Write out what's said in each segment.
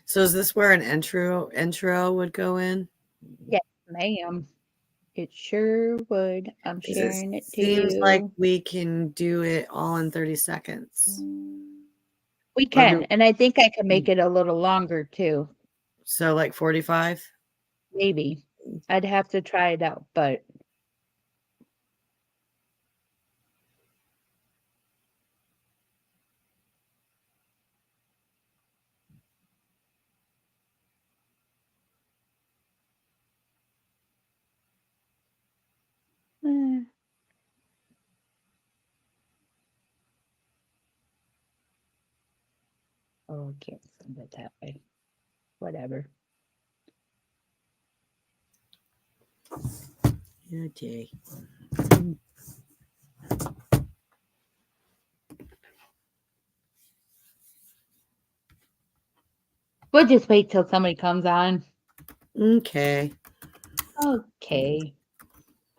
So is this where an intro would go in? Yes, ma'am. It sure would. I'm Because it sharing it to seems like you. we can do it all in 30 seconds. We Or can, and I think I can make it a little longer too. so like 45? Maybe. I'd have to try it out, but eh. Oh, I can't send it that way. Whatever. Okay. We'll just wait till somebody comes on. Okay. Okay.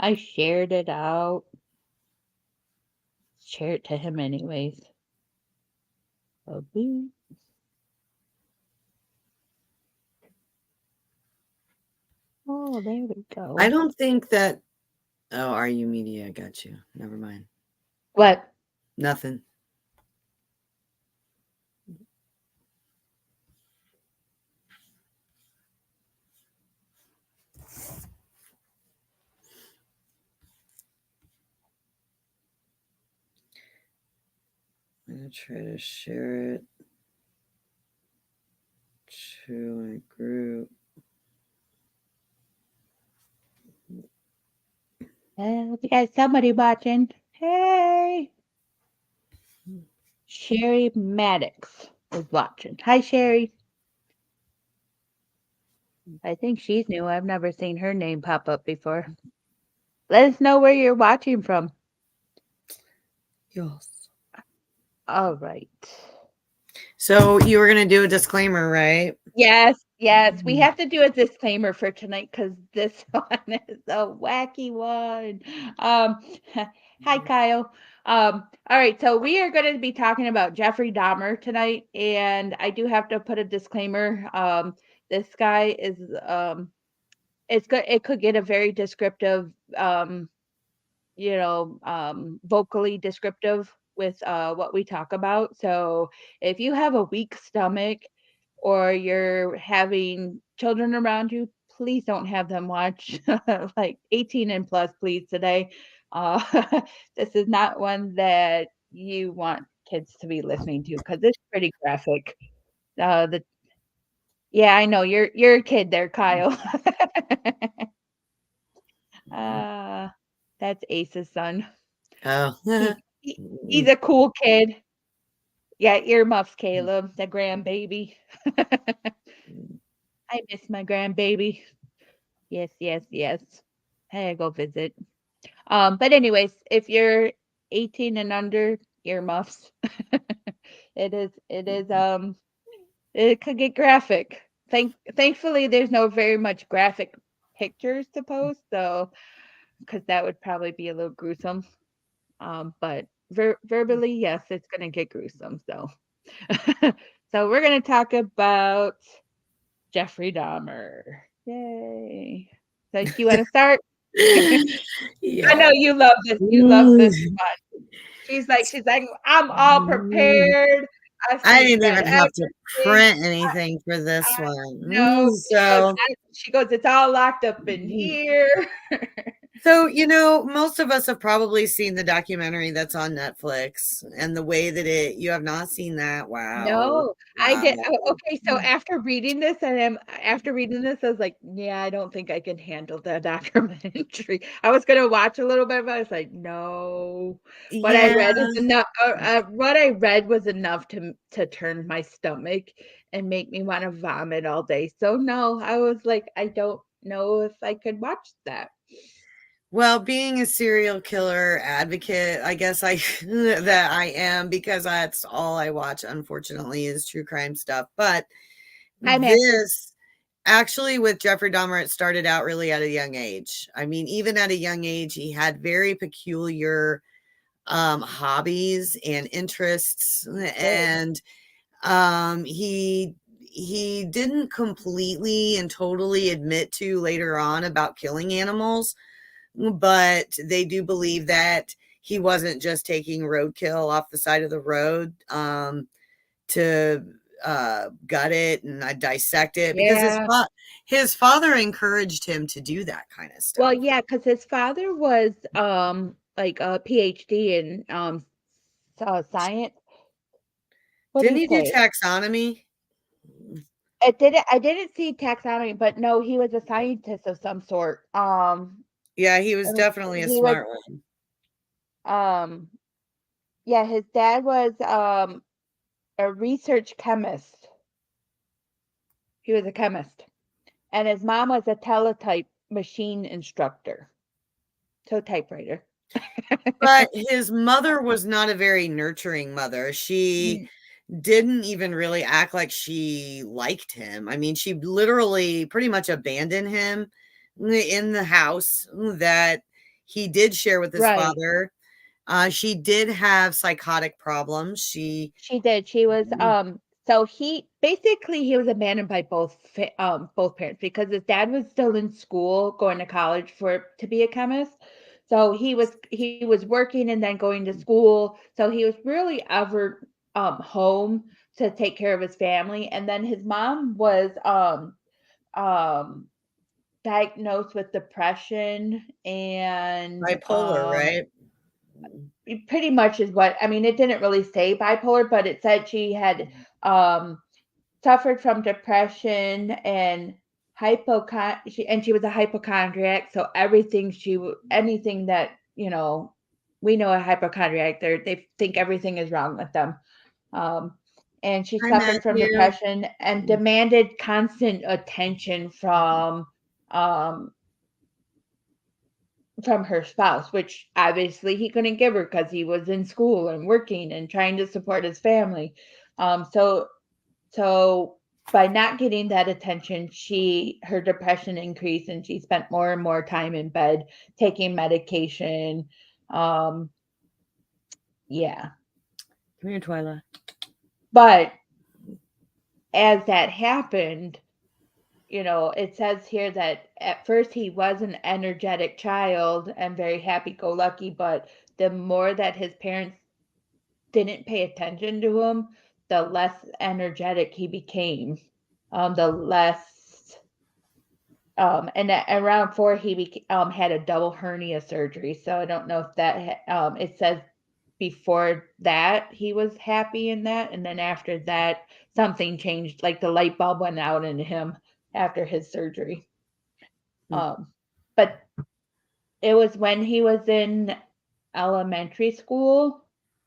I shared it out. Share it to him anyways. Okay. Oh, there we go. I don't think that. Oh, RU Media. I got you. Never mind. What? Nothing. I'm going to try to share it to a group. We got somebody watching. Hey. Sherry Maddox is watching. Hi, Sherry. I think she's new. I've never seen her name pop up before. Let us know where you're watching from. Yes. All right. So you were going to do a disclaimer, right? Yes, yes. We have to do a disclaimer for tonight because this one is a wacky one. Um, hi, Kyle. All right, so we are going to be talking about Jeffrey Dahmer tonight, and I do have to put a disclaimer. This guy is it's good. It could get a very descriptive, vocally descriptive with what we talk about. So if you have a weak stomach or you're having children around you, please don't have them watch like 18 and plus, please, today. Uh, this is not one that you want kids to be listening to because it's pretty graphic. The Yeah, I know you're a kid there, Kyle. uh, that's Ace's son. Oh. He's a cool kid. Yeah, earmuffs, Caleb, the grandbaby. I miss my grandbaby. Yes, yes, yes. Hey, go visit. But anyways, if you're 18 and under, earmuffs. It is it could get graphic. Thankfully there's no very much graphic pictures to post, so because that would probably be a little gruesome. But verbally, yes, it's gonna get gruesome. So so we're gonna talk about Jeffrey Dahmer. Yay. So do you want to start? I Yeah. know you love this. You love this one. She's like, I'm all prepared. I've I seen didn't that even have to everything. print anything for this I one. know. So She goes, it's all locked up in here. So, most of us have probably seen the documentary that's on Netflix and the way that you have not seen that. Wow. No, I Wow. did. Okay, so after reading this, I was like, yeah, I don't think I can handle that documentary. I was gonna watch a little bit, but I was like, no. What I Yeah. read is enough. What I read was enough to turn my stomach and make me want to vomit all day. So no, I was like, I don't know if I could watch that. Well, being a serial killer advocate, I guess that I am because that's all I watch, unfortunately, is true crime stuff. But Hi, Master. this actually with Jeffrey Dahmer, it started out really at a young age. I mean, even at a young age, he had very peculiar hobbies and interests, and he he didn't completely and totally admit to later on about killing animals, but they do believe that he wasn't just taking roadkill off the side of the road to gut it and dissect it, because Yeah. his father encouraged him to do that kind of Well, stuff. yeah, because his father was, like, a PhD in, science. What did Didn't he he do say? taxonomy? I didn't see taxonomy, but no, he was a scientist of some sort. Yeah, he was And definitely a he was, smart one. um yeah, his dad was, a research chemist. He was a chemist, and his mom was a teletype machine instructor, so typewriter. But his mother was not a very nurturing mother. She Mm, didn't even really act like she liked him. I mean, she literally pretty much abandoned him in the house that he did share with his right. father. She did have psychotic problems. She She did. She was, so he was abandoned by both parents because his dad was still in school, going to college to be a chemist. So he was working and then going to school. So he was really ever home to take care of his family. And then his mom was um diagnosed with depression and bipolar, right? it pretty much is what I mean. It didn't really say bipolar, but it said she had um suffered from depression and she was a hypochondriac, so anything that, we know a hypochondriac, they think everything is wrong with them. Um, and she Hi, suffered from Matthew. depression and demanded constant attention um from her spouse, which obviously he couldn't give her because he was in school and working and trying to support his family. So by not getting that attention, her depression increased and she spent more and more time in bed taking medication. Um, yeah. Come here, Twyla. But as that happened, it says here that at first he was an energetic child and very happy go lucky, but the more that his parents didn't pay attention to him, the less energetic he became. The less and at around 4 had a double hernia surgery. So I don't know if it says before that he was happy in that, and then after that something changed, like the light bulb went out in him after his surgery. Hmm. But it was when he was in elementary school,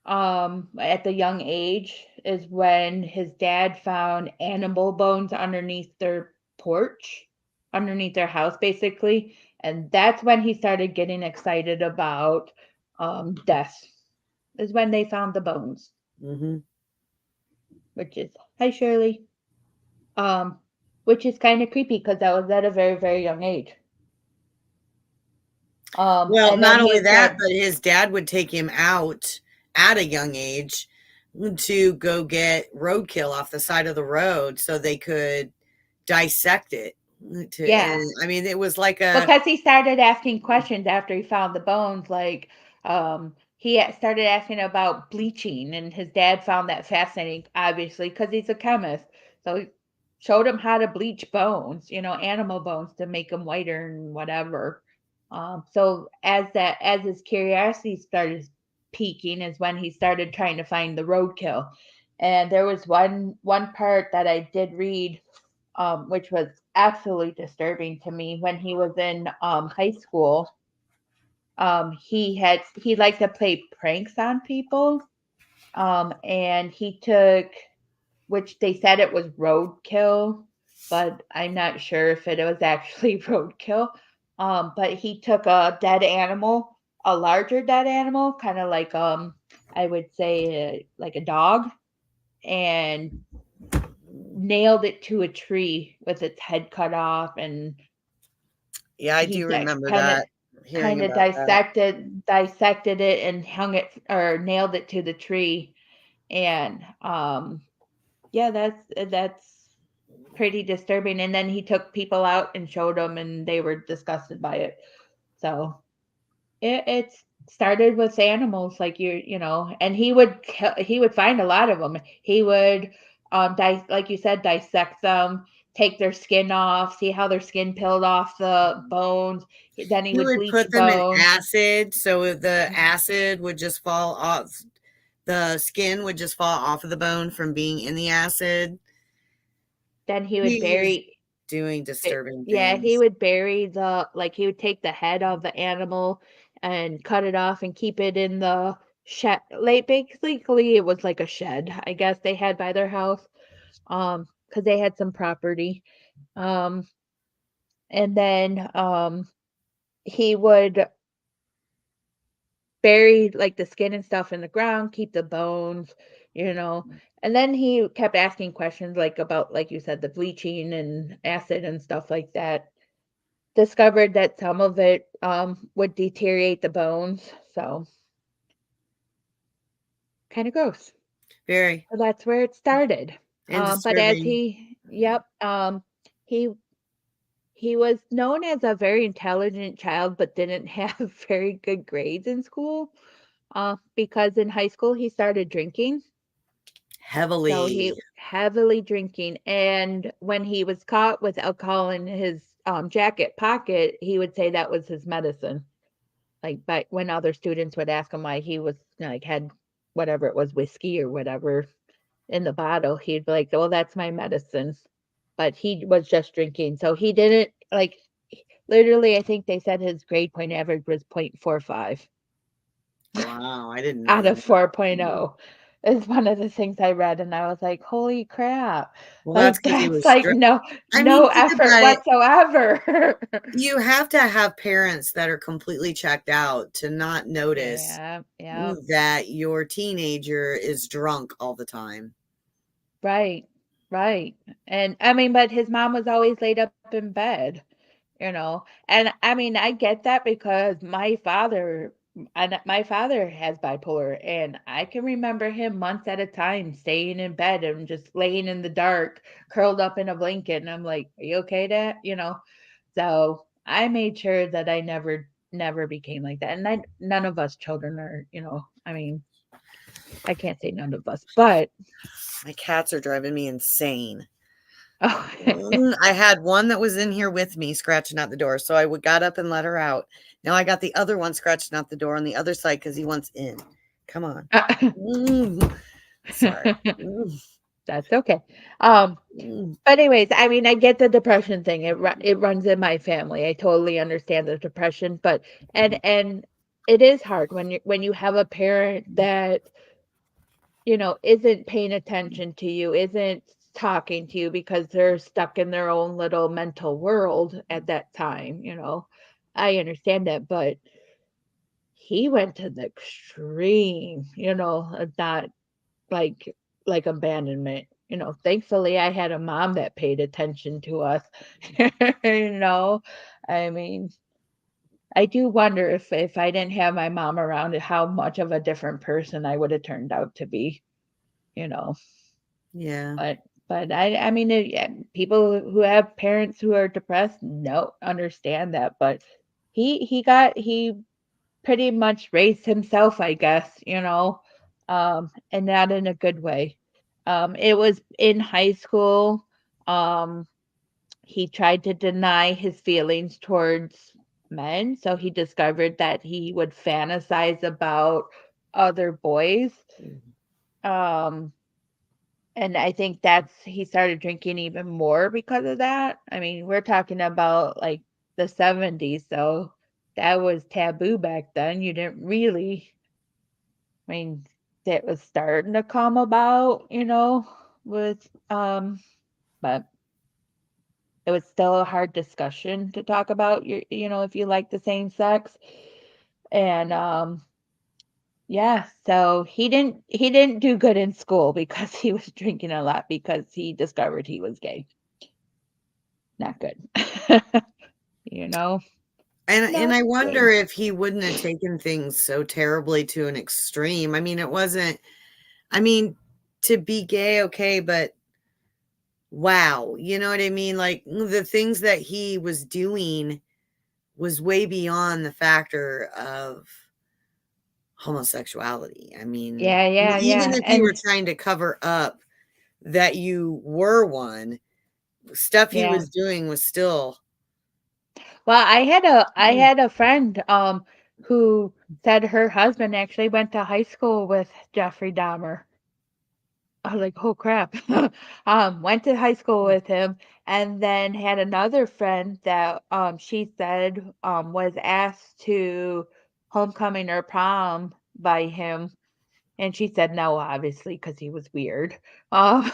at the young age, is when his dad found animal bones underneath their porch, underneath their house, basically. And that's when he started getting excited about death, is when they found the bones, Mm-hmm. which is, hi, Shirley. Um, which is kind of creepy because that was at a very, very young age. Well, And then not only he that, said, but his dad would take him out at a young age to go get roadkill off the side of the road so they could dissect it. yeah. And I mean, it was like a Because he started asking questions after he found the bones, like, started asking about bleaching, and his dad found that fascinating, obviously, because he's a chemist. So he showed him how to bleach bones, animal bones to make them whiter and whatever. So as his curiosity started peaking is when he started trying to find the roadkill. And there was one part that I did read, which was absolutely disturbing to me. When he was in high school, he liked to play pranks on people, and he took, which they said it was roadkill, but I'm not sure if it was actually roadkill. But he took a dead animal, a larger dead animal, kind of like, I would say, like a dog, and nailed it to a tree with its head cut off, and yeah, I he do remember kind of that, hearing about that. dissected it and hung it or nailed it to the tree. And yeah, that's pretty disturbing. And then he took people out and showed them, and they were disgusted by it. So it's started with animals, like you know, and he would find a lot of them. He would like you said, dissect them, take their skin off, see how their skin peeled off the bones. Then he He would would bleach put them in bones. acid, so the acid would just fall off. The skin would just fall off of the bone from being in the acid. Then he would He's bury doing disturbing yeah, he things. would bury the like he would take the head of the animal and cut it off and keep it in the shed. Like basically, it was like a shed, I guess they had by their house, because they had some property. Um, and then he would bury like the skin and stuff in the ground, keep the bones, you know. And then he kept asking questions like about, like you said, the bleaching and acid and stuff like that. Discovered that some of it, would deteriorate the bones, so kinda gross. Very So that's where it started. and But as disturbing. he yep, he he was known as a very intelligent child, but didn't have very good grades in school, because in high school he started drinking. So he Heavily. heavily drinking, and when he was caught with alcohol in his, jacket pocket, he would say that was his medicine. Like, but when other students would ask him why he was like had whatever it was, whiskey or whatever in the bottle, he'd be like, "Well, that's my medicine." But he was just drinking. So he didn't like literally, I think they said his grade point average was 0.45 Wow, I didn't know out of that. 4.0 is one of the things I read, and I was like, "Holy crap." Well, that's Like because he that's was like stressed. I no mean, think effort about it. whatsoever. You have to have parents that are completely checked out to not notice Yeah, yeah. that your teenager is drunk all the time. Right, right. And I mean, but his mom was always laid up in bed, you know. And I mean, I get that because my father has bipolar, and I can remember him months at a time staying in bed and just laying in the dark, curled up in a blanket. And I'm like, "Are you okay, Dad?" You know. So I made sure that I never became like that. And none of us children are, you know, I mean, I can't say none of us, but My cats are driving me insane. oh, I had one that was in here with me scratching at the door, so I got up and let her out. Now I got the other one scratching at the door on the other side because he wants in. Come on. Mm, sorry. Mm, That's okay. Um, mm. but anyways, I mean, I get the depression thing. It runs in my family. I totally understand the depression, but and it is hard when you have a parent that, you know, isn't paying attention to you, isn't talking to you because they're stuck in their own little mental world at that time, you know. I understand that, but he went to the extreme, you know, of not like abandonment. You know, thankfully, I had a mom that paid attention to us, you know? I mean, I do wonder if I didn't have my mom around, how much of a different person I would have turned out to be, you know? Yeah. But I mean, yeah, people who have parents who are depressed, no, understand that, but he pretty much raised himself, I guess, you know, and not in a good way. It was in high school. Um, he tried to deny his feelings towards men, so he discovered that he would fantasize about other boys. Um, and I think he started drinking even more because of that. I mean, we're talking about like the 70s, so that was taboo back then. You didn't really I mean, that was starting to come about, you know, with but it was still a hard discussion to talk about you know, if you like the same sex. And yeah, so he didn't do good in school because he was drinking a lot because he discovered he was gay. Not good. You know, And not I wonder good. if he wouldn't have taken things so terribly to an extreme. I mean, it wasn't I mean, to be gay, okay, but wow, you know what I mean? Like, the things that he was doing was way beyond the factor of homosexuality. I mean, Yeah, yeah, even yeah, if you were and trying to cover up that you were one, stuff he yeah. was doing was still Well, I mm, had a friend, who said her husband actually went to high school with Jeffrey Dahmer. I was like, "Oh, crap." Went to high school with him, and then had another friend that, she said, was asked to homecoming or prom by him, and she said no, obviously, because he was weird. Um,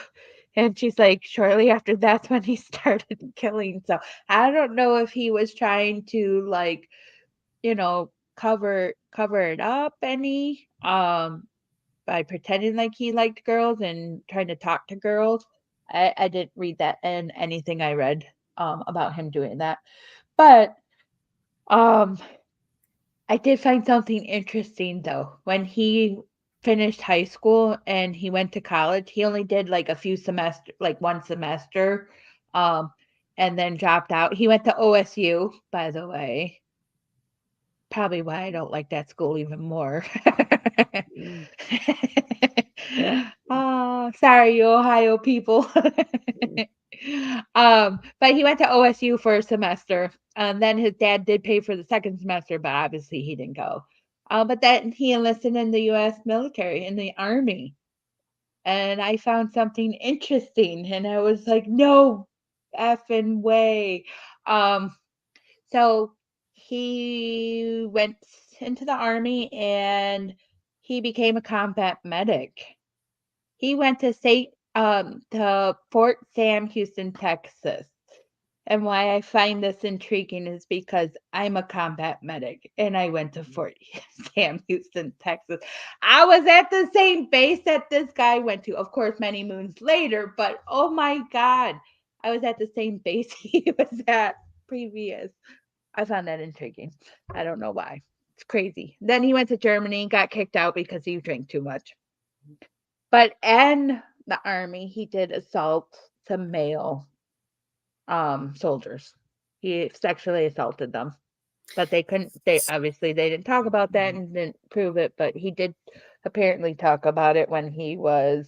and she's like, shortly after that's when he started killing, so I don't know if he was trying to, like, cover it up any, by pretending like he liked girls and trying to talk to girls. I didn't read that in anything I read, about him doing that. But, um, I did find something interesting though. When he finished high school and he went to college, he only did like a few semester like 1 semester, um, and then dropped out. He went to OSU, by the way. Probably why I don't like that school even more. mm, Oh, sorry, you Ohio people. mm, But he went to OSU for a semester. Then his dad did pay for the second semester, but obviously he didn't go. But then he enlisted in the U.S. military, in the army. And I found something interesting, and I was like, no effing way. Um, so he went into the army and he became a combat medic. He went to Fort Sam Houston, Texas. And why I find this intriguing is because I'm a combat medic and I went to Fort Sam Houston, Texas. I was at the same base that this guy went to, of course, many moons later, but oh my God, I was at the same base he was at previous. I found that intriguing. I don't know why. It's crazy. Then he went to Germany, got kicked out because he drank too much. But in the army, he did assault some male soldiers. He sexually assaulted them. But they obviously they didn't talk about that and didn't prove it, but he did apparently talk about it when he was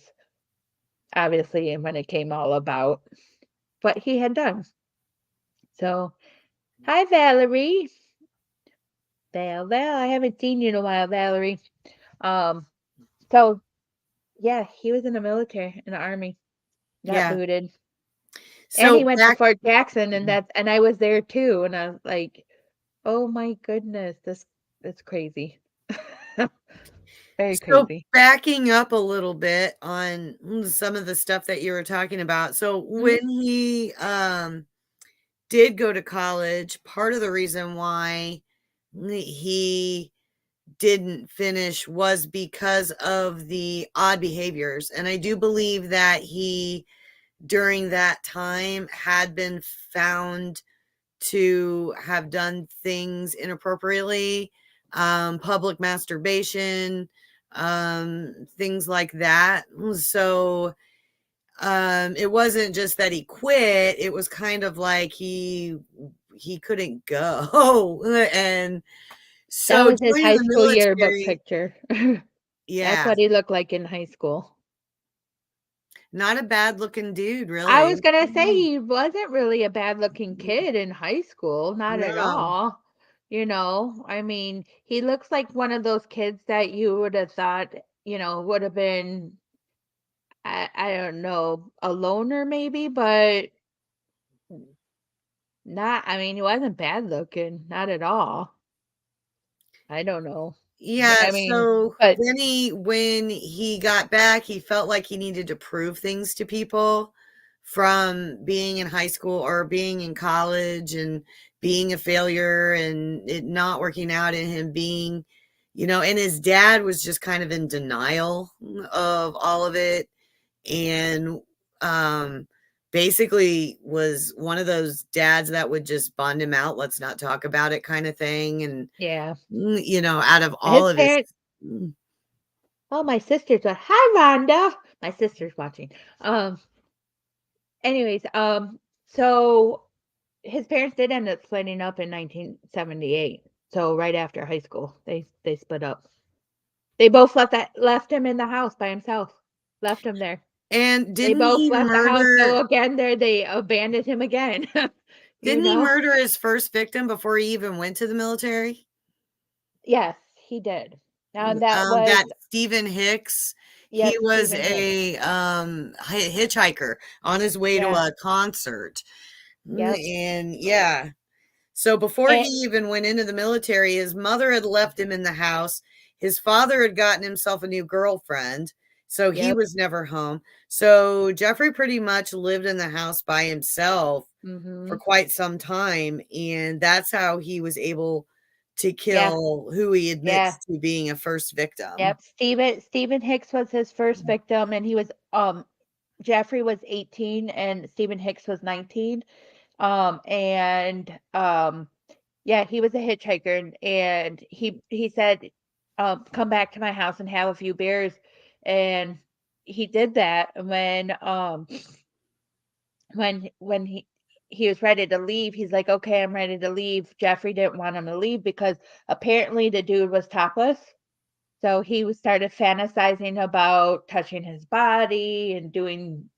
obviously and when it came all about what he had done. So, hi Valerie. Val, I haven't seen you in a while, Valerie. Um, so yeah, he was in the military, in the army, got yeah. booted. And he So went to back Fort Jackson and I was there too, and I was like, "Oh my goodness, that's crazy." Very so crazy. backing up a little bit on some of the stuff that you were talking about. So Mhm. when he did go to college, part of the reason why he didn't finish was because of the odd behaviors. And I do believe that he, during that time, had been found to have done things inappropriately, public masturbation, things like that. So it wasn't just that he quit, it was kind of like he couldn't go. And That so was his joining high the school yearbook military, picture. That's yeah, what he looked like in high school. not a bad looking dude, I was really. gonna say he wasn't really a bad-looking kid in high school, not at No. all. I mean, he looks like one of those kids that you would have thought, would have been, I don't know, a loner maybe, but not, I mean, he wasn't bad looking, not at all. I don't know. Yeah, I mean, so but when he got back, he felt like he needed to prove things to people from being in high school or being in college and being a failure and it not working out and him being, and his dad was just kind of in denial of all of it and um basically was one of those dads that would just bond him out, let's not talk about it kind of thing. And yeah, out of his all of his parents, mm, oh, my sister's a hi, Rhonda. My sister's watching. Um, anyways, so his parents did end up splitting up in 1978. So right after high school, they split up. They both left him in the house by himself. Left him there. And They didn't both he left the house, so murder again, there they abandoned him again, you didn't he know? murder his first victim before he even went to the military? Yes, he did. Now that That was Stephen Hicks, he yep, was Stephen Hicks. a hitchhiker on his way to Yeah, a concert. yep, And yeah, so before he and even went into the military, his mother had left him in the house. His father had gotten himself a new girlfriend, so he yep, was never home. So Jeffrey pretty much lived in the house by himself for mhm, quite some time, and that's how he was able to yeah, kill who he yeah, admits to being a first victim. yep, Stephen Hicks was his first victim, and he was, Jeffrey was 18 and Stephen Hicks was 19, and, yeah, he was a hitchhiker, and he said, "Come back to my house and have a few beers," and he did that when he was ready to leave, he's like, "Okay, I'm ready to leave." Jeffrey didn't want him to leave because apparently the dude was topless, so he was started fantasizing about touching his body and doing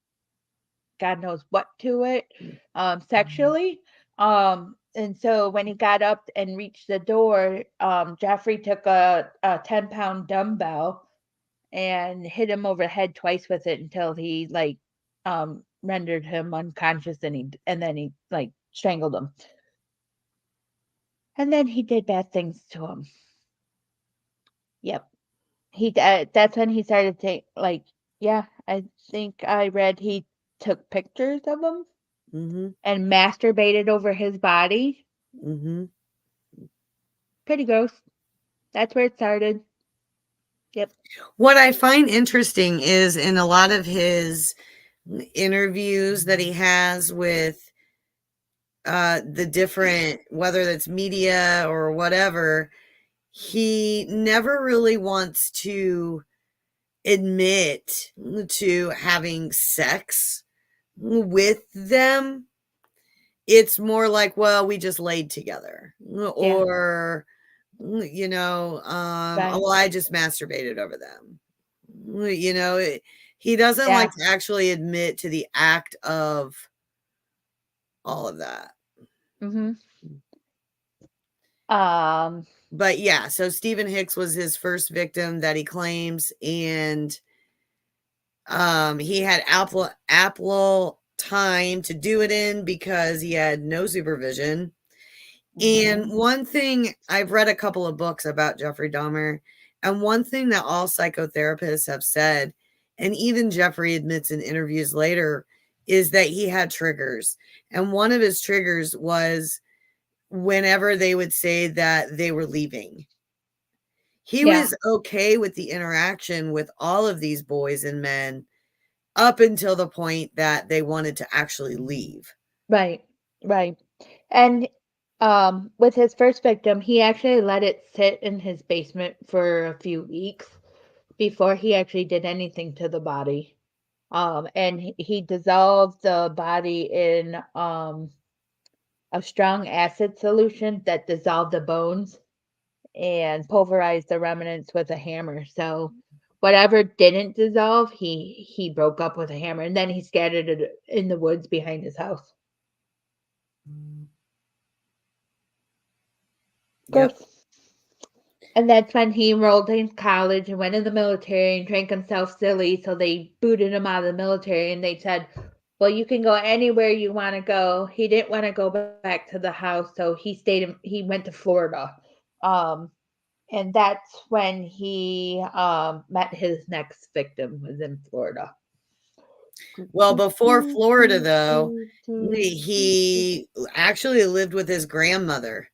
God knows what to it, sexually. And so when he got up and reached the door, Jeffrey took a 10-pound dumbbell and hit him over the head twice with it until he like rendered him unconscious and then he like strangled him. And then he did bad things to him. Yep. That's when he started to like yeah, I think I read he took pictures of him Mhm, and masturbated over his body. mhm. Pretty gross. That's where it started. Yep. What I find interesting is in a lot of his interviews that he has with the different, whether that's media or whatever, he never really wants to admit to having sex with them. It's more like, well, we just laid together, Yeah. or oh, Right. well, I just masturbated over them. You know, he doesn't Yeah. like to actually admit to the act of all of that. Mhm. Um, But yeah, so Stephen Hicks was his first victim that he claims, and he had Apple time to do it in because he had no supervision. And mhm. one thing, I've read a couple of books about Jeffrey Dahmer, and one thing that all psychotherapists have said, and even Jeffrey admits in interviews later, is that he had triggers. And one of his triggers was whenever they would say that they were leaving. He Yeah. was okay with the interaction with all of these boys and men up until the point that they wanted to actually leave. Right. Right. And with his first victim, he actually let it sit in his basement for a few weeks before he actually did anything to the body. And he dissolved the body in a strong acid solution that dissolved the bones and pulverized the remnants with a hammer. So whatever didn't dissolve, he broke up with a hammer, and then he scattered it in the woods behind his house. Yep. Gross. And that's when he enrolled in college and went in the military and drank himself silly. So they booted him out of the military and they said, "Well, you can go anywhere you want to go." He didn't want to go back to the house, so he went to Florida. Um, and that's when he met his next victim was in Florida. Well, before Florida, though, he actually lived with his grandmother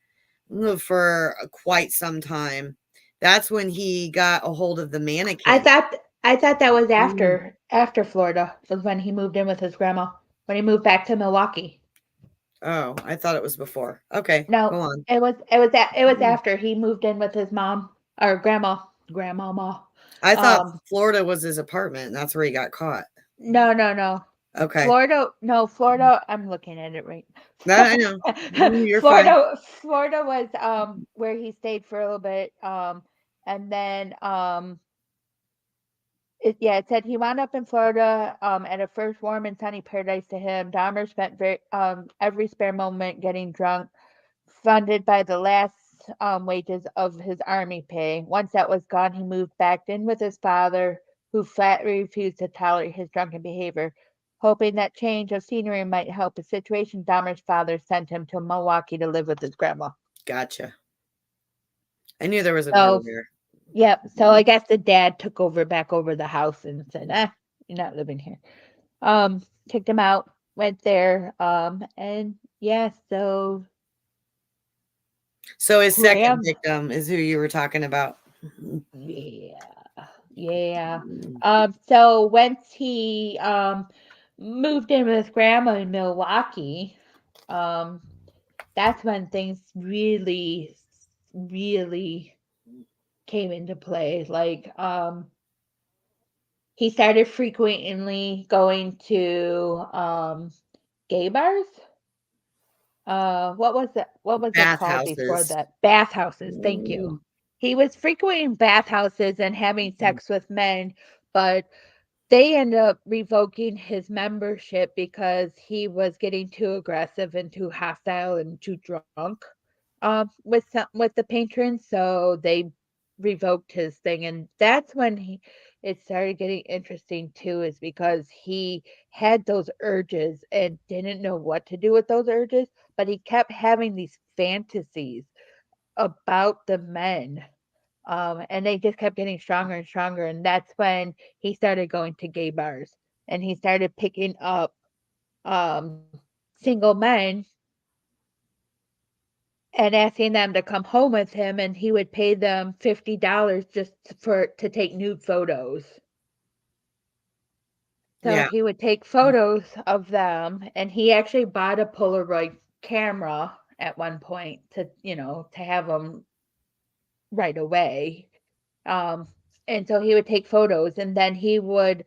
for quite some time. That's when he got a hold of the I mannequin. thought I thought that was Mm. after Florida was when he moved in with his grandma. When he moved back to Milwaukee. Oh, I thought it was before. Okay, No, go on. it was Mm. after he moved in with his mom or grandmama. I thought Um, Florida was his apartment, and that's where he got caught. no, no, no. Okay. Florida, I'm looking at it right. I know. You're fine. Florida was, where he stayed for a little bit, and then, it said he wound up in Florida, at a first warm and sunny paradise to him. Dahmer spent every spare moment getting drunk, funded by the last wages of his army pay. Once that was gone, he moved back in with his father, who flatly refused to tolerate his drunken behavior. Hoping that change of scenery might help his situation, Dahmer's father sent him to Milwaukee to live with his grandma. Gotcha. I knew there was an order So, there. yep. So I guess the dad took back over the house and said, "Ah, you're not living here." Kicked him out. Went there. And yeah. So So his second Graham, victim is who you were talking about. yeah, yeah. So once he moved in with grandma in Milwaukee, um, that's when things really came into play. Like, he started frequently going to gay bars. What was it called before Bathhouses. that? Bathhouses, thank you. He was frequenting bathhouses and having sex with men, but they end up revoking his membership because he was getting too aggressive and too hostile and too drunk, with the patrons, so they revoked his thing, and that's when it started getting interesting too, is because he had those urges and didn't know what to do with those urges, but he kept having these fantasies about the men, and they just kept getting stronger and stronger. And that's when he started going to gay bars and he started picking up um, single men and asking them to come home with him, and he would pay them $50 just to take nude photos. So Yeah. he would take photos of them, and he actually bought a Polaroid camera at one point to have them right away. Um, and so he would take photos, and then he would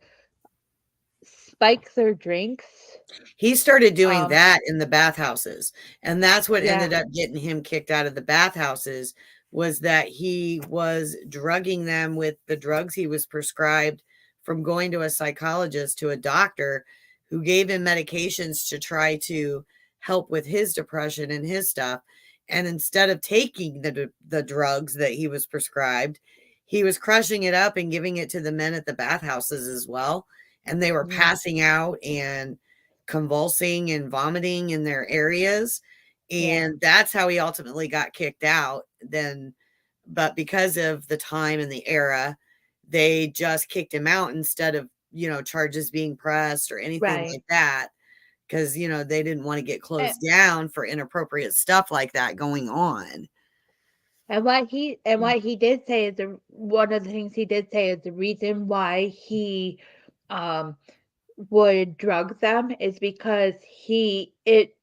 spike their drinks. He started doing Um, that in the bathhouses, and that's what yeah, ended up getting him kicked out of the bathhouses, was that he was drugging them with the drugs he was prescribed from going to a psychologist to a doctor who gave him medications to try to help with his depression and his stuff. And instead of taking the drugs that he was prescribed, he was crushing it up and giving it to the men at the bathhouses as well. And they were yeah, passing out and convulsing and vomiting in their areas, yeah, and that's how he ultimately got kicked out then. But because of the time and the era, they just kicked him out instead of, charges being pressed or anything right. like that, because they didn't want to get And, closed down for inappropriate stuff like that going on. and what he did say is one of the things he did say is the reason why he um would drug them is because it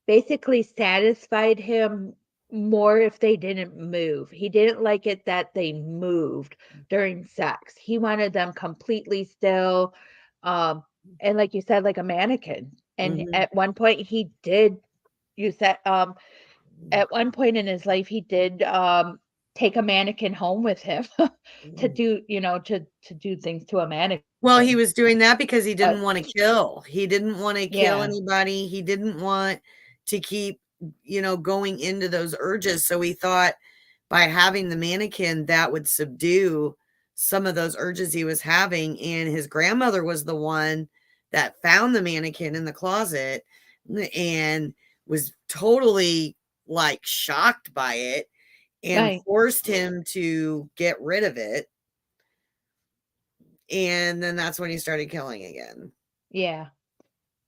basically satisfied him more if they didn't move. He didn't like it that they moved during sex. He wanted them completely still, um, and like you said, like a mannequin. And Mhm. at one point, you said, at one point in his life, he did take a mannequin home with him to do things to a Well, he mannequin. was doing that because he But didn't wanna kill. He didn't wanna kill yeah, anybody. He didn't want to keep, going into those urges, so he thought by having the mannequin, that would subdue some of those urges he was having, and his grandmother was the one that found the mannequin in the closet and was totally, like, shocked by it and right, forced him to get rid of it, and then that's when he started killing again. yeah.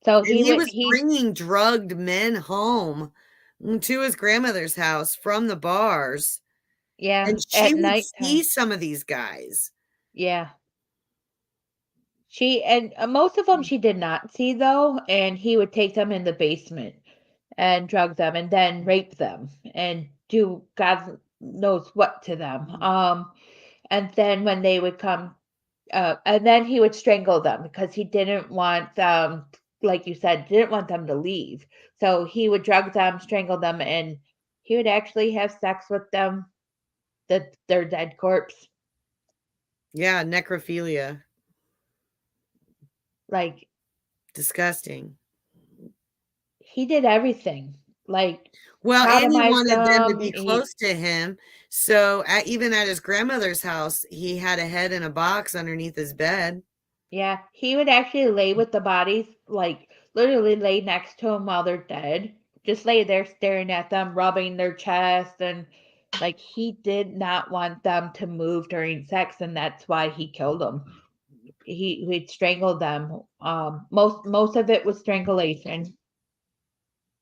So And he he would was he bringing drugged men home to his grandmother's house from the bars, and Yeah, she at would see nighttime. some of these guys. Yeah. Most of them she did not see though, and he would take them in the basement and drug them and then rape them and do God knows what to them. And then when they would come And then he would strangle them because he didn't want them, like you said, didn't want them to leave. So he would drug them, strangle them, and he would actually have sex with them, their dead corpse. Yeah, necrophilia. Like Disgusting. he did everything. Like Well, and he sodomized wanted them to them. be close to him. So even at his grandmother's house, he had a head in a box underneath his bed. Yeah, he would actually lay with the bodies, like literally lay next to them while they're dead. Just lay there staring at them, rubbing their chest, and like he did not want them to move during sex, and that's why he killed them. He'd strangled them. Most of it was strangulation.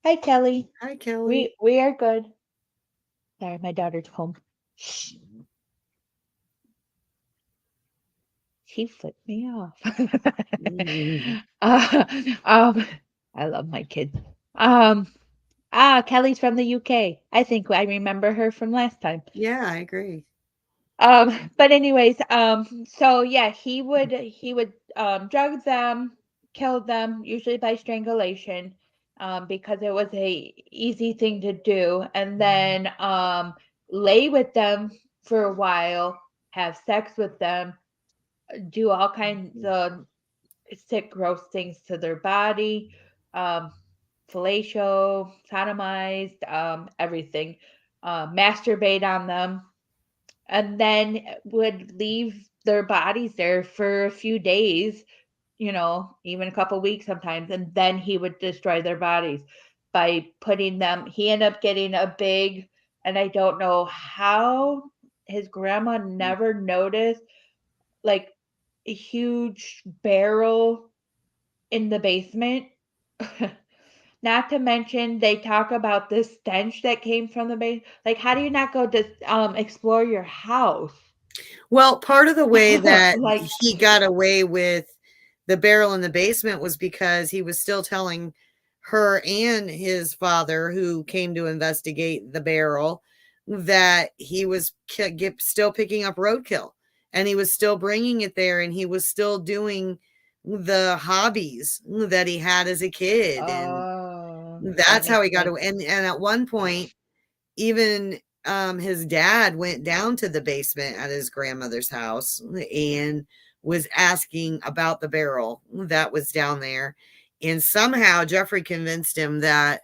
Hi, Kelly. Hi, Kelly. We are good. Sorry, my daughter's home. Shh. She flipped me off. Mm. uh, um, I love my kids. Um, Kelly's from the UK. I think I remember her from last time. Yeah, I agree. But anyways, so yeah, he would drug them, kill them, usually by strangulation, because it was a easy thing to do, and then lay with them for a while, have sex with them, do all kinds of sick, gross things to their body, um, fellatio, sodomized, everything, masturbate on them, and then would leave their bodies there for a few days, even a couple weeks sometimes, and then he would destroy their bodies by putting them. He ended up getting a big, and I don't know how his grandma never noticed, like a huge barrel in the basement. Not to mention, they talk about the stench that came from the base. Like, how do you not go to explore your house? Well, part of the way that Like, he got away with the barrel in the basement was because he was still telling her and his father, who came to investigate the barrel, that he was still picking up roadkill, and he was still bringing it there, and he was still doing the hobbies that he had as a kid, and oh, that that's how makes he got sense. away. And at one point, even his dad went down to the basement at his grandmother's house and was asking about the barrel that was down there. And somehow Jeffrey convinced him that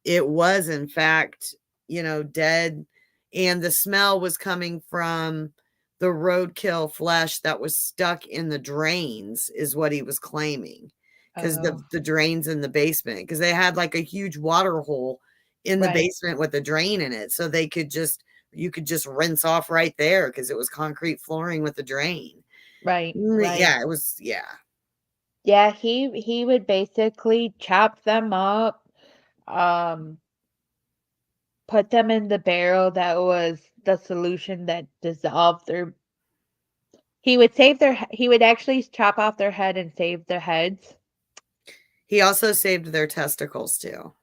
it was, in fact, dead. And the smell was coming from the roadkill flesh that was stuck in the drains, is what he was claiming. Because Oh, the drains in the basement, because they had like a huge water hole in the right, basement with a drain in it. So you could just rinse off right there because it was concrete flooring with a drain. right, right. Yeah, it was, yeah. Yeah, he would basically chop them up, um, put them in the barrel that was the solution that dissolved their. He would actually chop off their head and save their heads. He also saved their testicles too.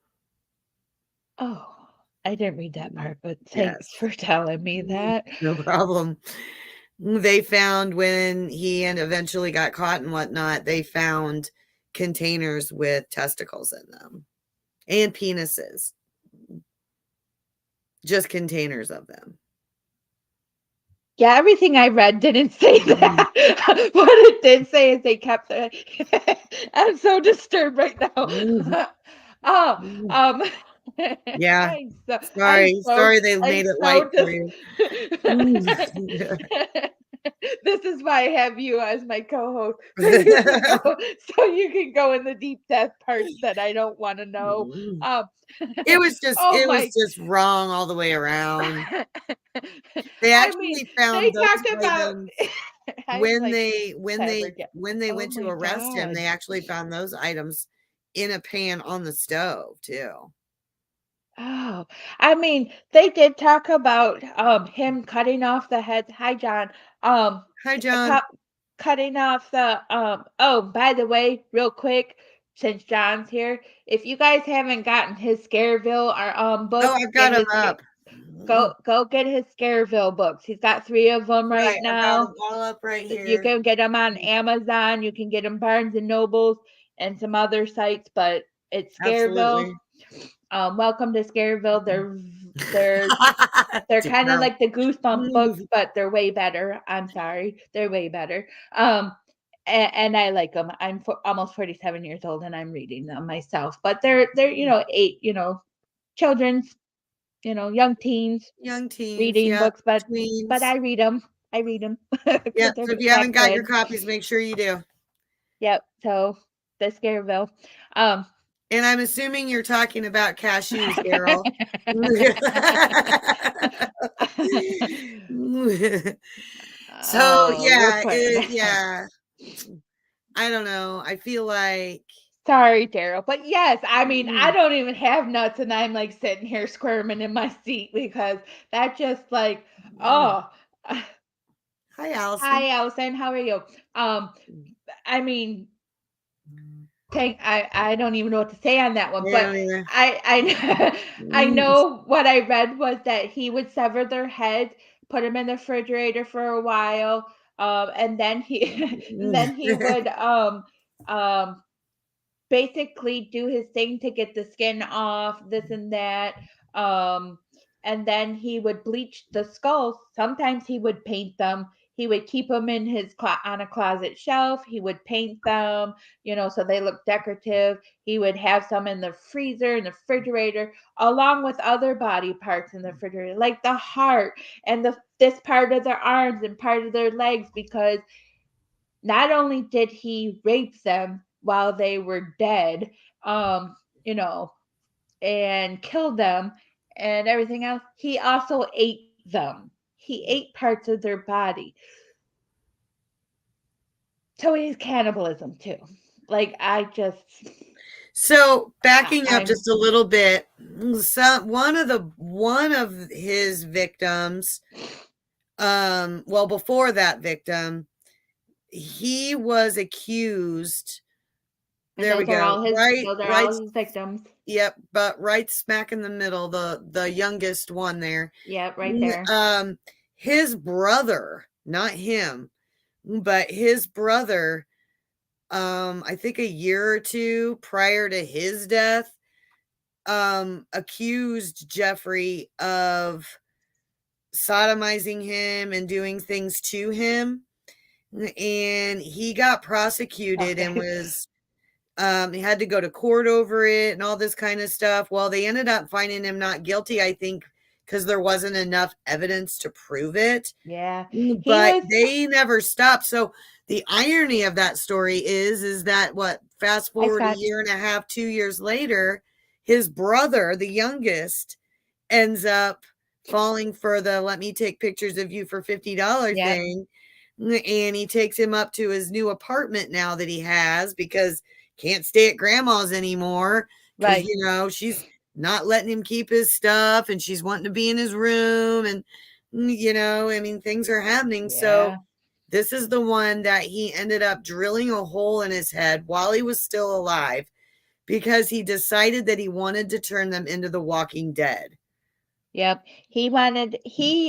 Oh, I didn't read that part, but thanks Yes. for telling me that. No problem. They found, when he and eventually got caught and whatnot, they found containers with testicles in them and penises, just containers of them. Yeah, everything I read didn't say Mhm. that. What it did say is they kept the. I'm so disturbed right Mhm. now. Oh, Mhm. um, Yeah. I'm so, I'm Sorry. so, Sorry they I'm made it light so for dis. you. Mm. This is why I have you as my co-host, so you can go, in the deep depth parts that I don't want to know. Um, oh It was my. just wrong all the way around. They I mean, actually found they those talked about. items I'm like, flabbergasted. when they Oh went to my arrest him. god. They actually found those items in a pan on the stove too. Oh, I mean, they did talk about him cutting off the heads. Hi, John. Um, Hi, cut John. cutting off the Oh, by the way, real quick, since John's here, if you guys haven't gotten his Scareville or Oh, book, I've got get him his. up. Go get his Scareville books. He's got 3 of them right Right, I've got now. them all up right You here. can get them on Amazon. You can get them Barnes and Nobles and some other sites, but it's Scareville. Absolutely. Welcome to Scareville. They're they're kind of Terrible. like the Goosebump books, but they're way better. I'm sorry, they're way better. And I like them. I'm almost 47 years old, and I'm reading them myself. But they're children's, young teens Young teens, reading yeah, books, but tweens. I read them. I read them Yeah, because so they're if you that haven't got your good. copies, make sure you do. Yep. So the Scareville. Um. And I'm assuming you're talking about cashews, Daryl. So, Oh, you're yeah, putting. yeah. I don't know. I feel like Sorry, Daryl. But yes, I mean, I mm, don't even have nuts and I'm like sitting here squirming in my seat because that just like, mm. oh, Hi, Allison. hi, Allison. How are you? Um, I mean, I don't even know what to say on that one, Yeah, I but don't either. I Mm, know what I read was that he would sever their heads, put them in the refrigerator for a while, and then he and then he would um basically do his thing to get the skin off, this and that. Um, and then he would bleach the skulls. Sometimes he would paint them. He would keep them in his on a closet shelf. He would paint them, so they look decorative. He would have some in the freezer, in the refrigerator, along with other body parts in the refrigerator, like the heart and this part of their arms and part of their legs, because not only did he rape them while they were dead, um, you know, and kill them and everything else, he also ate them. He ate parts of their body. So it is cannibalism too. Like So backing up I'm just a little bit, one of his victims, well, before that victim, he was accused. and There we go. Right, those are right. all his victims. Yep, but right smack in the middle, the youngest one there. Yep, right there. His brother, not him, but his brother, I think a year or two prior to his death, accused Jeffrey of sodomizing him and doing things to him. And he got prosecuted and Okay. was he had to go to court over it and all this kind of stuff. Well, they ended up finding him not guilty, I think, because there wasn't enough evidence to prove it. Yeah. He But was they never stopped. So the irony of that story is that what fast Hi forward a Scott. year and a half, 2 years later, his brother, the youngest, ends up falling for the let me take pictures of you for $50 Yep. thing. And he takes him up to his new apartment now that he has because can't stay at grandma's anymore because Right. she's not letting him keep his stuff and she's wanting to be in his room and I mean things are happening. So Yeah. this is the one that he ended up drilling a hole in his head while he was still alive because he decided that he wanted to turn them into the Walking Dead. Yep. He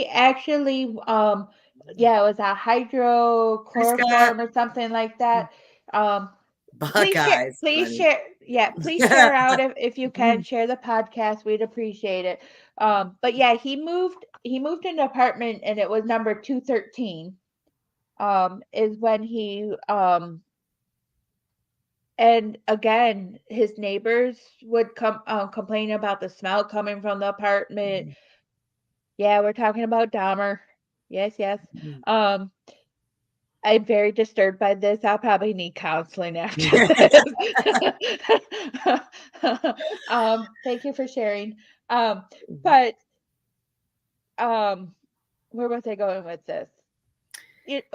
actually, yeah, it was a Hi, Scott. hydrochloroform or something like that. Um, Buckeyes. please Funny. share, yeah, please share out if you can share the podcast. We'd appreciate it. But yeah, he moved in an apartment and it was number 213. Is when and again, his neighbors would come complain about the smell coming from the apartment. Yeah, we're talking about Dahmer. Yes, yes. Um, I'm very disturbed by this. I'll probably need counseling after this. Thank you for sharing. But where was I going with this?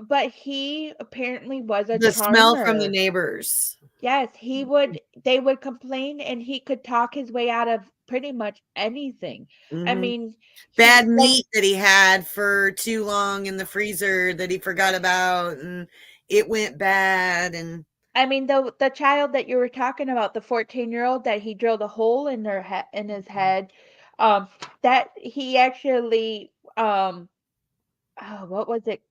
But he apparently was a The smell from the charmer. neighbors. Yes, they would complain and he could talk his way out of pretty much anything. I Mhm. mean, Bad he like meat that he had for too long in the freezer that he forgot about, and it went bad, and I mean, the child that you were talking about, the 14-year-old that he drilled a hole in in his head, Um, that he actually oh, what was it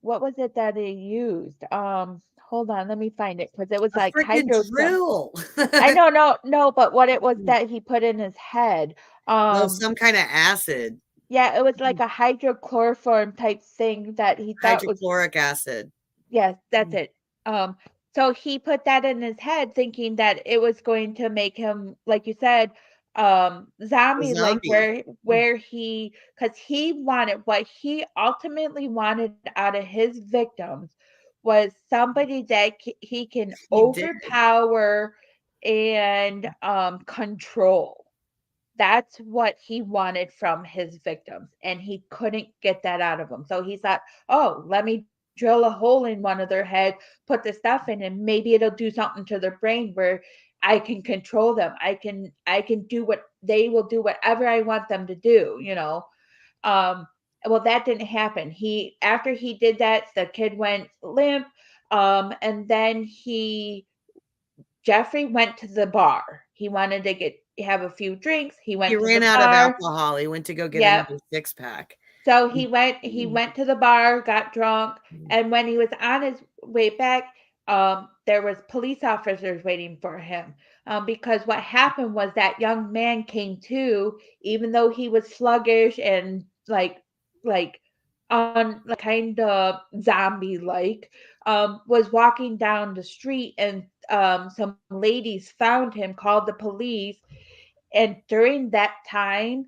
that he used? Hold on, let me find it because it was A like freaking hydro some. drill. I know, no, no, but what it was that he put in his head. No, Um, some kind of acid. yeah, it was like a hydrochloroform type thing that he thought was. Hydrochloric acid. Yes, that's it. Um, so he put that in his head thinking that it was going to make him, like you said, A zombie like zombie. where he because he wanted what he ultimately wanted out of his victims was somebody that he can He did. overpower and control. That's what he wanted from his victims, and he couldn't get that out of them. So he thought, "Oh, let me drill a hole in one of their head, put the stuff in, and maybe it'll do something to their brain where I can control them. I can do what they will do whatever I want them to do." Um, well, that didn't happen. He After he did that, the kid went limp, and then he Jeffrey went to the bar. He wanted to have a few drinks. He He went to ran the out of bar. alcohol. He went to go get Yep. another six pack. So he went to the bar, got drunk, and when he was on his way back, there was police officers waiting for him. Because what happened was that young man came to, even though he was sluggish and like on like kind of zombie like, was walking down the street, and some ladies found him, called the police, and during that time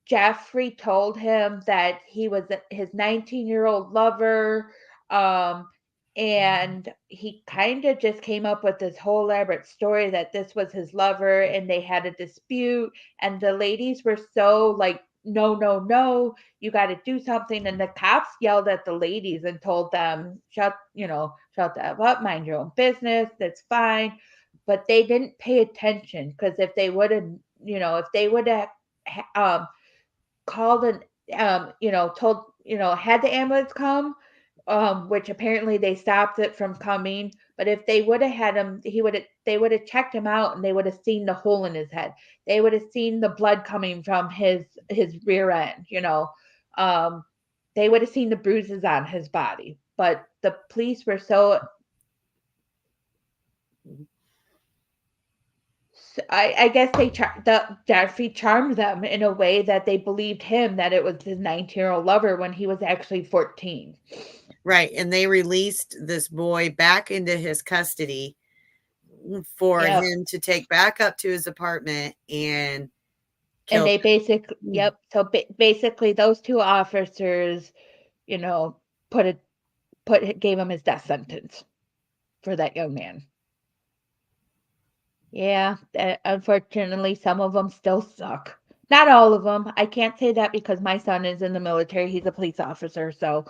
Jeffrey told him that he was his 19-year-old lover. Um, and he kind of just came up with this whole elaborate story that this was his lover and they had a dispute. And the ladies were so like, no, no, no, you got to do something. And the cops yelled at the ladies and told them, shut the F up, mind your own business. That's fine. But they didn't pay attention because if they would have, um, called and told had the ambulance come, which apparently they stopped it from coming. But if they would have had him, they would have checked him out and they would have seen the hole in his head. They would have seen the blood coming from his rear end. Um, they would have seen the bruises on his body. But the police were so I guess Jeffrey charmed them in a way that they believed him that it was his 19-year-old lover when he was actually 14. Right. And they released this boy back into his custody for Yep. him to take back up to his apartment and And kill they basically, him. yep. So basically, those two officers, you know, put it, gave him his death sentence for that young man. Yeah, unfortunately, some of them still suck. Not all of them. I can't say that because my son is in the military. He's a police officer, so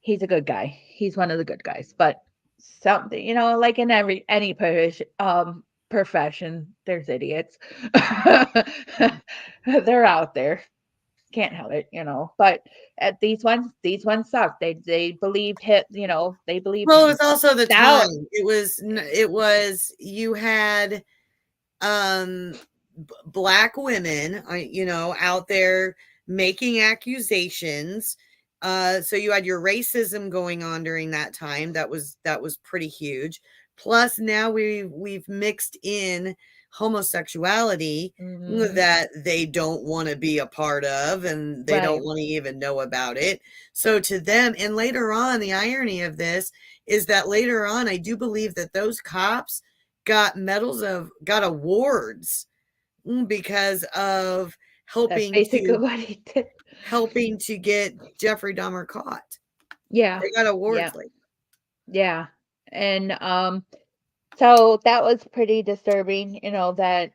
he's a good guy. He's one of the good guys. But something, like in any profession, there's idiots. They're out there. Can't help it. But these ones suck. They believed him. They believed Well, it him. was also the Now, time. It was you had black women, out there making accusations. So you had your racism going on during that time. That was pretty huge. Plus, now we've mixed in homosexuality mhm, that they don't want to be a part of, and they don't right. want to even know about it. So to them, and later on, the irony of this is that later on, I do believe that those cops got awards because of That's helping basically to what he did. helping to get Jeffrey Dahmer caught. Yeah. They got Yeah. awards like Yeah. And so that was pretty disturbing, that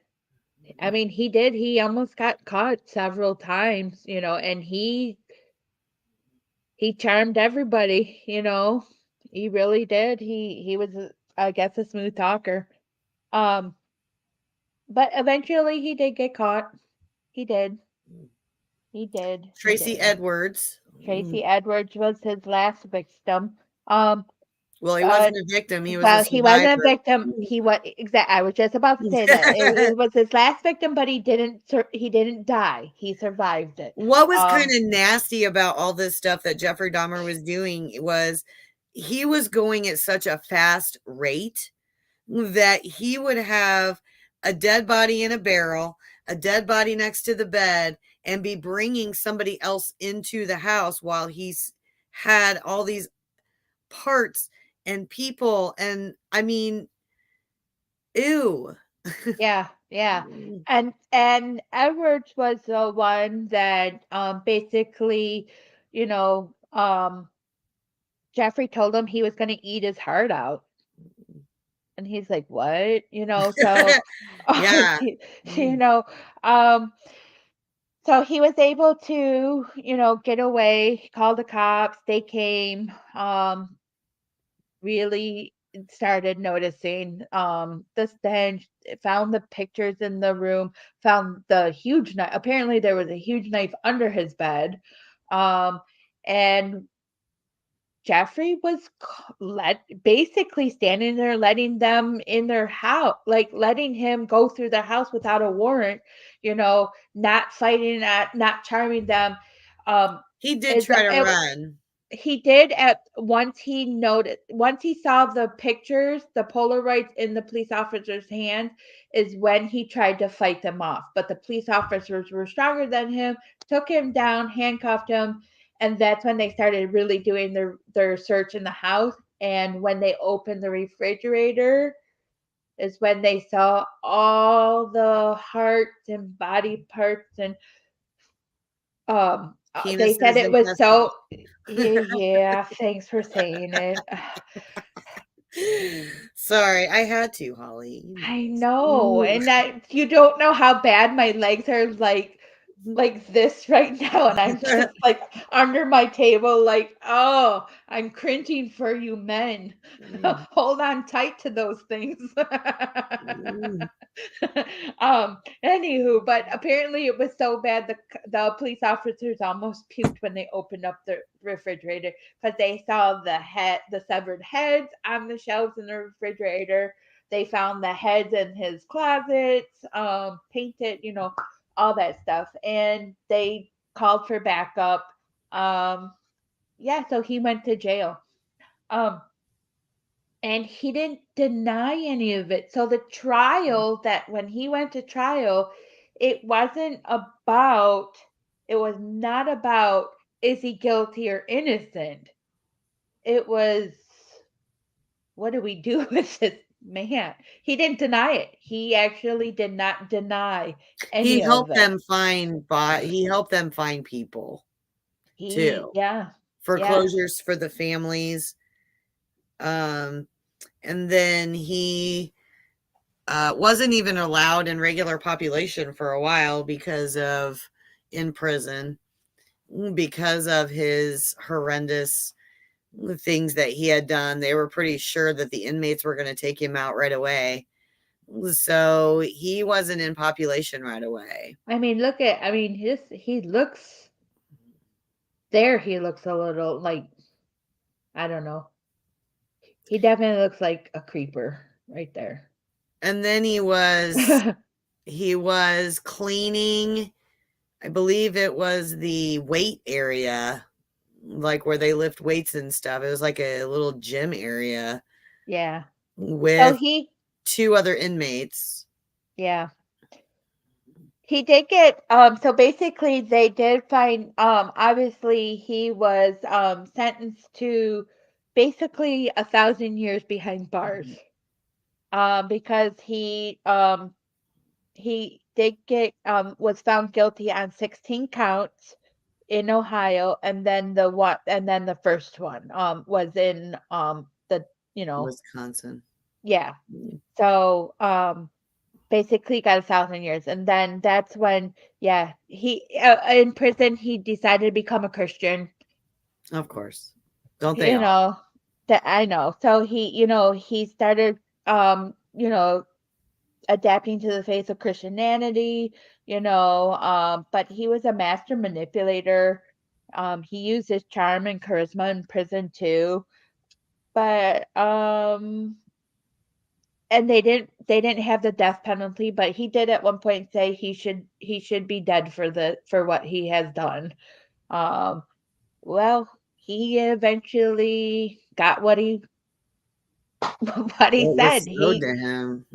I mean, he almost got caught several times, and he charmed everybody. He really did. He was, I guess, a smooth talker. Um, but eventually he did get caught. He did. He did. He Tracy did. Edwards Tracy Edwards was his last victim. Um, Well, he Uh, wasn't a victim, he was a well, he wasn't a survivor. victim. He was exact. I was just about to say that it was his last victim, but he didn't die. He survived it. What was Um, kinda nasty about all this stuff that Jeffrey Dahmer was doing was he was going at such a fast rate that he would have a dead body in a barrel, a dead body next to the bed, and be bringing somebody else into the house while he's had all these parts and people, and I mean, ew. yeah, yeah. And Edwards was the one that basically, you know, Jeffrey told him he was going to eat his heart out. And he's like, "What?" So, Yeah. you Mm. know, um, so he was able to, get away. He called the cops. They came. Really started noticing the stench. Found the pictures in the room. Found the huge knife. Apparently, there was a huge knife under his bed. Um, and Jeffrey was basically standing there, letting them in their house, like letting him go through their house without a warrant, not fighting not charming them. Um, He did is try to it, run. he did at once he saw the pictures, the Polaroids in the police officer's hands, is when he tried to fight them off. But the police officers were stronger than him, took him down, handcuffed him, and that's when they started really doing their search in the house. And when they opened the refrigerator, is when they saw all the hearts and body parts and they said Penises it and was so. testicles. Yeah, thanks for saying it. Sorry, I had to, Holly. You know I this. know, Ooh. and that you don't know how bad my legs are like this right now, and I'm just like under my table, like, oh, I'm cringing for you men. Mm, Hold on tight to those things. mm. Anywho, but apparently it was so bad the police officers almost puked when they opened up the refrigerator because they saw the severed heads on the shelves in the refrigerator. They found the heads in his closets, painted, all that stuff, and they called for backup. Um, yeah, so he went to jail. Um, and he didn't deny any of it. So the trial that when he went to trial, it wasn't about, it was not about is he guilty or innocent. It was what do we do with this man? He didn't deny it. He actually did not deny He any of helped it. them find he helped them find people too. Yeah, yeah, Foreclosures for the families. Um, and then he wasn't even allowed in regular population for a while because of in prison because of his horrendous things that he had done. They were pretty sure that the inmates were going to take him out right away. So he wasn't in population right away. I mean, he looks there. He looks a little like, I don't know. He definitely looks like a creeper right there. And then he was cleaning, I believe it was the weight area, like where they lift weights and stuff. It was like a little gym area Yeah. So with he, two other inmates. yeah. He did get so basically they did find obviously he was sentenced to basically 1,000 years behind bars. Mhm. Because he did get was found guilty on 16 counts in Ohio, and then the first one was in the Wisconsin. yeah. Mm. So basically got 1,000 years, and then that's when yeah he in prison he decided to become a Christian. Of course. Don't they You all? know that I know. So he started adapting to the faith of Christianity. But he was a master manipulator. He used his charm and charisma in prison too. but and they didn't have the death penalty, but he did at one point say he should be dead for what he has done. Um, well, he eventually got what he what he What said. was owed to him.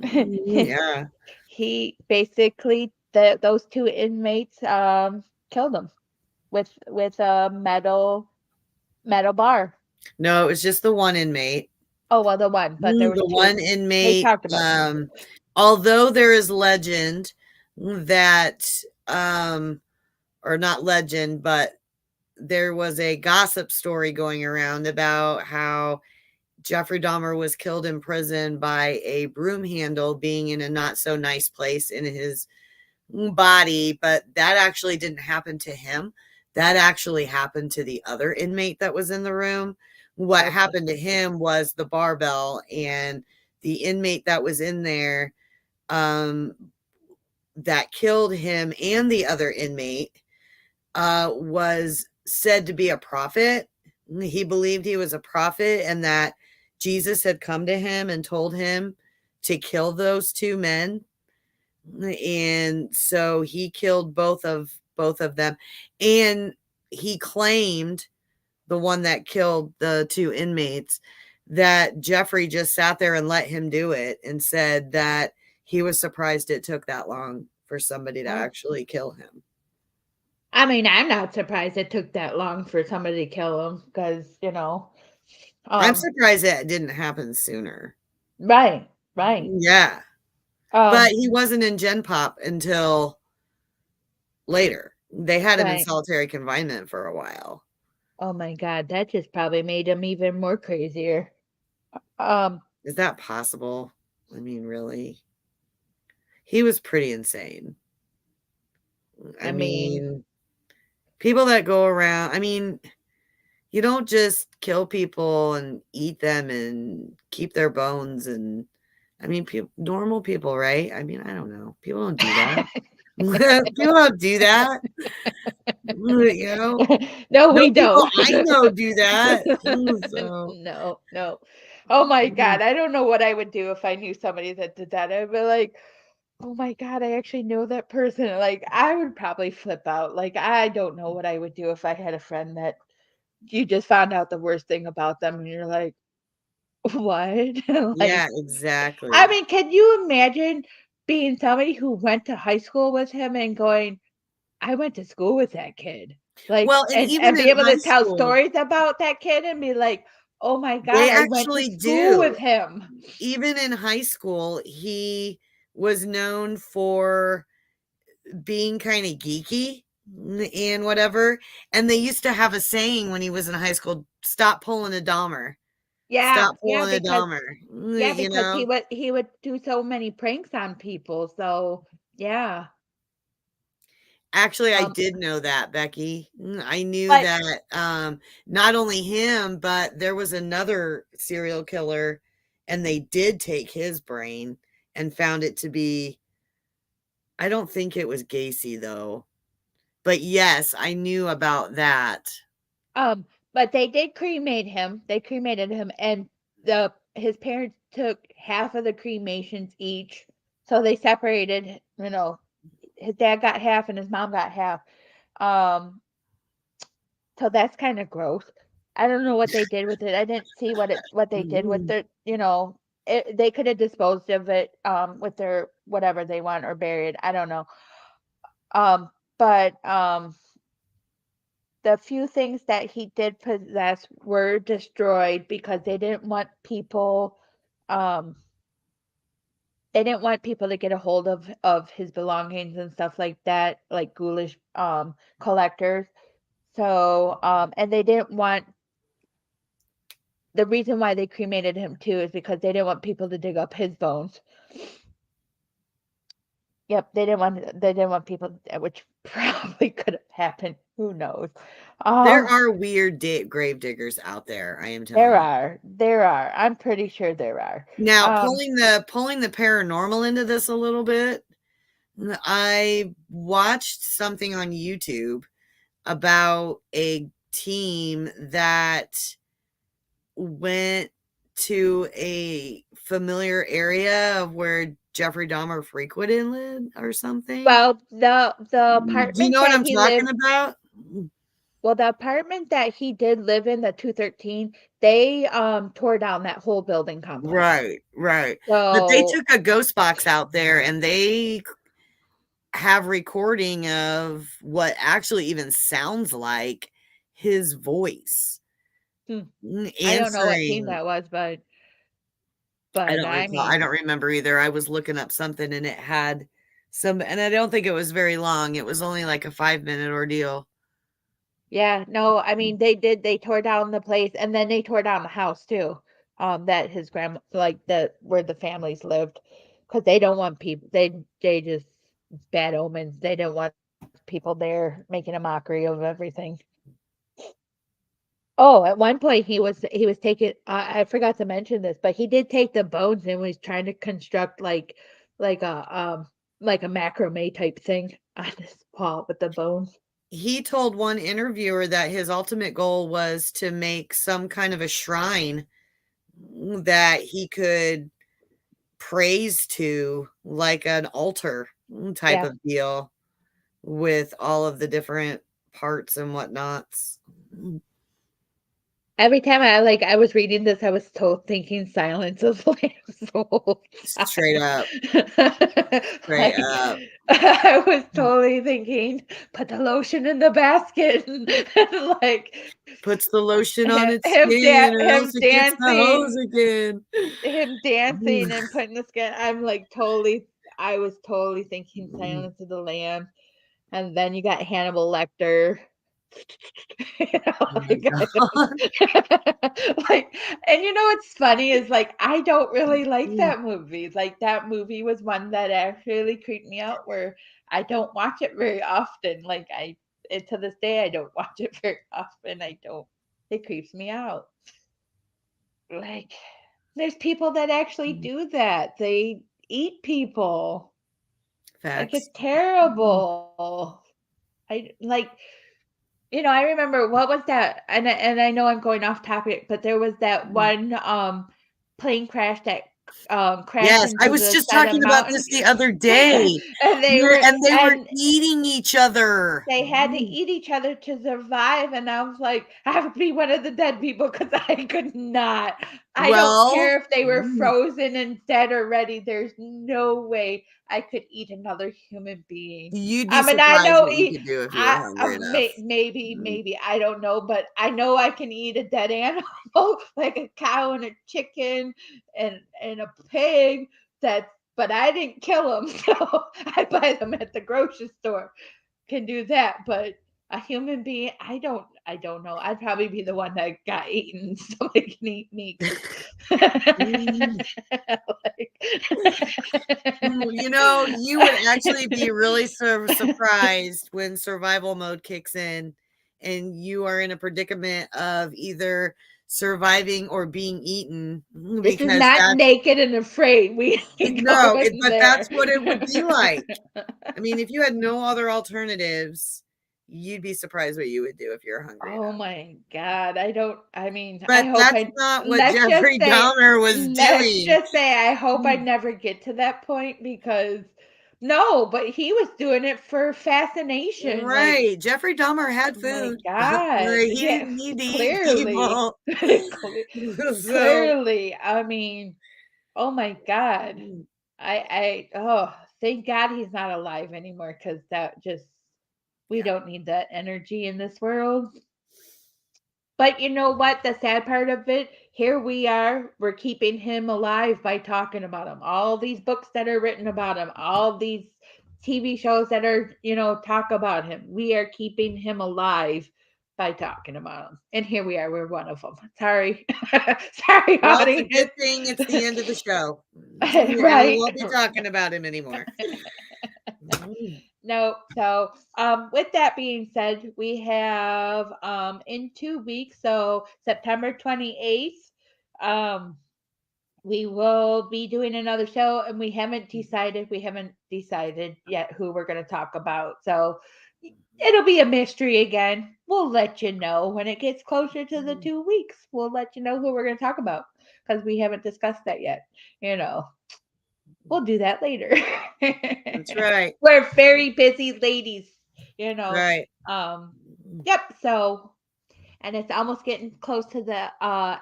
Yeah. He basically those two inmates killed him with a metal bar. No, it was just the one inmate. Oh well, the one, but there was The two. one They inmate, talked about two. although there is legend that, or not legend, but there was a gossip story going around about how Jeffrey Dahmer was killed in prison by a broom handle being in a not so nice place in his body, but that actually didn't happen to him. That actually happened to the other inmate that was in the room. What Okay. happened to him was the barbell, and the inmate that was in there, um, that killed him and the other inmate, was said to be a prophet. He believed he was a prophet and that Jesus had come to him and told him to kill those two men. And so he killed both of them. And he claimed, the one that killed the two inmates, that Jeffrey just sat there and let him do it, and said that he was surprised it took that long for somebody to Well, actually kill him. I mean, I'm not surprised it took that long for somebody to kill him because I'm um, surprised that didn't happen sooner. right, right, Yeah. But um, he wasn't in Gen Pop until later. They had him in right. solitary confinement for a while. Oh my God, that just probably made him even more crazier. Um, Is that possible? I mean, really? He was pretty insane. I I mean, mean, people that go around, I mean, you don't just kill people and eat them and keep their bones. And I mean, normal people, right? I mean, I don't know. People don't do that. People don't do that. You know, no, no we people don't. I know do that. So, No, no. Oh my mm, God, I don't know what I would do if I knew somebody that did that. I'd be like, oh my God, I actually know that person. Like, I would probably flip out. Like, I don't know what I would do if I had a friend that you just found out the worst thing about them and you're like, what? Like, yeah, I exactly. mean, can you imagine being somebody who went to high school with him and going, I went to school with that kid. Like, Well, and and even be in able to high tell school, stories about that kid and be like, "Oh my God, they I went to actually school with do. him." Even in high school, he was known for being kind of geeky and whatever. And they used to have a saying when he was in high school: "Stop pulling a Dahmer. Yeah, Stop yeah, pulling a because Dahmer." yeah, You because he know? would he would do so many pranks on people. So, yeah. Actually, I Um, did know that, Becky. I knew but that, not only him, but there was another serial killer, and they did take his brain and found it to be, I don't think it was Gacy, though. But yes, I knew about that. um, but they did cremate him. They cremated him, and the his parents took half of the cremations each. So they separated, his dad got half and his mom got half. Um, so that's kinda gross. I don't know what they did with it. I didn't see what they did with Mm. they coulda disposed of it, with their whatever they want or buried, I don't know. But the few things that he did possess were destroyed because um, they didn't want people to get a hold of his belongings and stuff like that, like ghoulish, collectors. So, and they didn't want the reason why they cremated him too is because they didn't want people to dig up his bones. Yep, they didn't want people, which probably could have happened. Who knows? There Um, are weird grave diggers out there, I am there telling you. are, there are. I'm pretty sure there are. Now, Um, pulling the paranormal into this a little bit, I watched something on YouTube about a team that went to a familiar area of where Jeffrey Dahmer frequented or something? Well, the Do you apartment know what that I'm he talking lived about? well, the apartment that he did live in, the 213, they, tore down that whole building complex. Right, right. But they So, took a ghost box out there and they have recording of what actually even sounds like his voice hmm, I don't know what team answering. that was, I but don't I recall. I mean, don't remember either. I was looking up something and it had some, and I don't think it was very long. It was only like a 5-minute ordeal. yeah, no, I mean, they tore down the place, and then they tore down the house too, that his grandma like, where the families lived, because they don't want people they just bad omens, they didn't want people there making a mockery of everything. Oh, at one point he was taking I forgot to mention this, but he did take the bones and was trying to construct like like a macrame type thing on his wall with the bones. He told one interviewer that his ultimate goal was to make some kind of a shrine that he could praise to, like an altar type Yeah. of deal with all of the different parts and whatnots. Every time I was reading this, I was thinking Silence of the Lambs the whole Straight time. up, straight Like, up. I was totally thinking, "Put the lotion in the basket," and, like, Puts the lotion on him its him skin or else him it gets the hose dancing again. him dancing and putting the skin I'm, like, totally I was totally thinking Silence of the Lambs, and then you got Hannibal Lecter. You know, Oh my like, I god. like and you know what's funny is, like, I don't really like that movie, like, that movie was one that actually creeped me out where I don't watch it very often, like, and to this day, I don't watch it very often, I don't it creeps me out. Like, there's people that actually do that, they eat people, like, Facts. it's terrible. I like I remember what was that? And I know I'm going off topic, but there was that one plane crash that crashed Yes, I into was the just side of talking about mountain, this the other day. and And they were eating each other. they had to eat each other to survive. And I was like, I would be one of the dead people because I could not. I don't Well, care if they were frozen and dead already. There's no way I could eat another human being. you'd be I mean, I surprised know what you could do if you were hungry enough. Mm. maybe I don't know, but I know I can eat a dead animal like a cow and a chicken and a pig. But I didn't kill them, so I buy them at the grocery store. Can do that, but a human being, I don't know. I'd probably be the one that got eaten so I can eat me Mm. 'cause like You would actually be really surprised when survival mode kicks in and you are in a predicament of either surviving or being eaten This is because not that's Naked and Afraid. We ain't no, going but that's there. what it would be like. I mean, if you had no other alternatives, you'd be surprised what you would do if you're hungry Oh enough. my god, I don't I mean, I But hope that's I not what let's just Jeffrey say Dahmer was let's doing. just say I hope I never get to that point because no, but he was doing it for fascination, like, Right. Jeffrey Dahmer had oh my food. god. He Yeah, didn't need to eat clearly. people. Cle So, clearly, I mean, oh my god. Oh, thank God he's not alive anymore because that just we yeah. don't need that energy in this world. But you know what? The sad part of it, here we are, we're keeping him alive by talking about him. All these books that are written about him, all these TV shows that are, talk about him. We are keeping him alive by talking about him. And here we are, we're one of them. Sorry. Sorry, Well, it's a audience. good thing it's the end of the show. And we Right. won't be talking about him anymore. Mm. No, so with that being said, we have in 2 weeks, so September 28th, um we will be doing another show and we haven't decided yet who we're going to talk about. So It'll be a mystery again. We'll let you know when it gets closer to the 2 weeks. We'll let you know who we're going to talk about because we haven't discussed that yet. You know, we'll do that later. That's right. We're very busy ladies, you know. Right. Um, yep. So, and it's almost getting close to the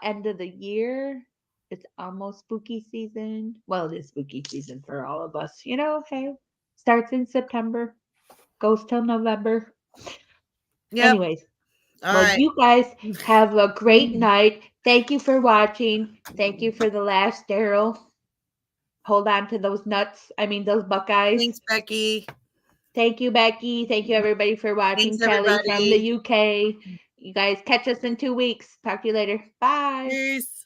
end of the year. It's almost spooky season. Well, it is spooky season for all of us, you know. Hey, starts in September, goes till November. Yep. Anyways, All well, right. you guys have a great night. Thank you for watching. Thank you for the last Daryl. Hold on to those nuts. I mean, those Buckeyes. Thanks, Becky. Thank you, Becky. Thank you, everybody, for watching. Thanks, Kelly from the everybody. UK. You guys catch us in 2 weeks. Talk to you later. Bye. Peace.